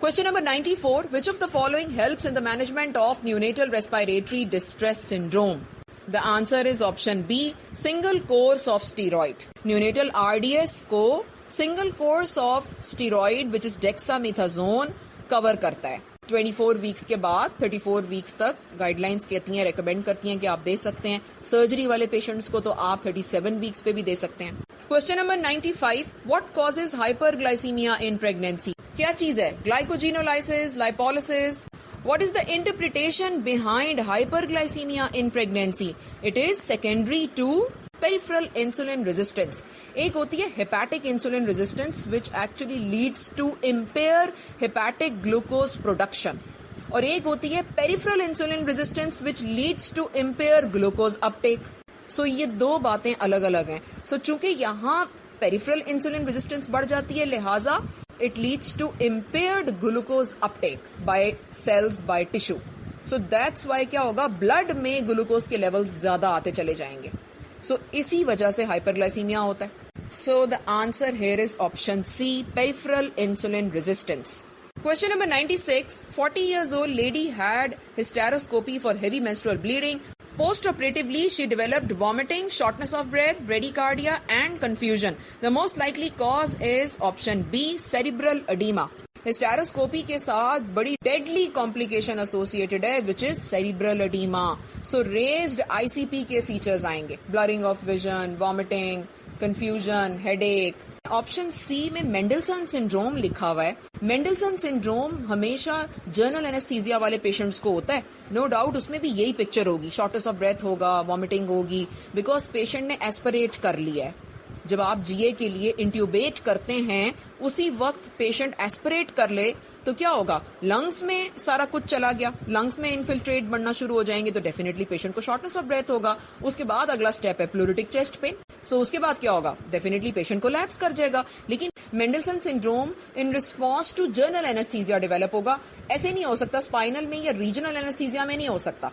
Question number 94. Which of the following helps in the management of neonatal respiratory distress syndrome? The answer is option B, single course of steroid. Neonatal RDS को single course of steroid which is dexamethasone cover करता है. 24 weeks के बाद 34 weeks तक guidelines कहती हैं, recommend करती हैं कि आप दे सकते हैं. सर्जरी वाले पेशेंट्स को तो आप 37 वीक्स पे भी दे सकते हैं. Question number 95. What causes hyperglycaemia in pregnancy? क्या चीज है? Glycogenolysis, lipolysis? What is the interpretation behind hyperglycemia in pregnancy? It is secondary to peripheral insulin resistance. एक होती है hepatic insulin resistance which actually leads to impair hepatic glucose production. और एक होती है peripheral insulin resistance which leads to impair glucose uptake. So ये दो बातें अलग अलग हैं. So चूंकि यहाँ peripheral insulin resistance बढ़ जाती है, लिहाजा it leads to impaired glucose uptake by cells, by tissue. So that's why क्या होगा, blood में glucose के levels ज़्यादा आते चले जाएंगे. So इसी वजह से hyperglycemia होता है. So the answer here is option C, peripheral insulin resistance. Question number 96. 40 years old lady had hysteroscopy for heavy menstrual bleeding. Post-operatively, she developed vomiting, shortness of breath, bradycardia and confusion. The most likely cause is option B, cerebral edema. Hysteroscopy के साथ बड़ी deadly complication associated है which is cerebral edema. So raised ICP के features आएंगे. Blurring of vision, vomiting, confusion, headache. Option C में Mendelson syndrome लिखा हुआ है. मेंडलसन सिंड्रोम हमेशा जर्नल एनेस्थीसिया वाले पेशेंट्स को होता है. नो डाउट उसमें भी यही पिक्चर होगी. शॉर्टनेस ऑफ ब्रेथ होगा, वॉमिटिंग होगी, बिकॉज पेशेंट ने एस्पिरेट कर लिया है. जब आप जीए के लिए इंट्यूबेट करते हैं उसी वक्त पेशेंट एस्पिरेट कर ले तो क्या होगा, लंग्स में सारा कुछ चला गया, लंग्स में इन्फिल्ट्रेट बढ़ना शुरू हो जाएंगे तो डेफिनेटली पेशेंट को शॉर्टनेस ऑफ ब्रेथ होगा. उसके बाद अगला स्टेप है प्लूरिटिक चेस्ट पेन. सो उसके बाद क्या होगा, डेफिनेटली पेशेंट को लैप्स कर जाएगा. लेकिन Mendelson syndrome in response to general anaesthesia develop होगा. ऐसे नहीं हो सकता स्पाइनल में या रीजनल एनेस्थीसिया में नहीं हो सकता.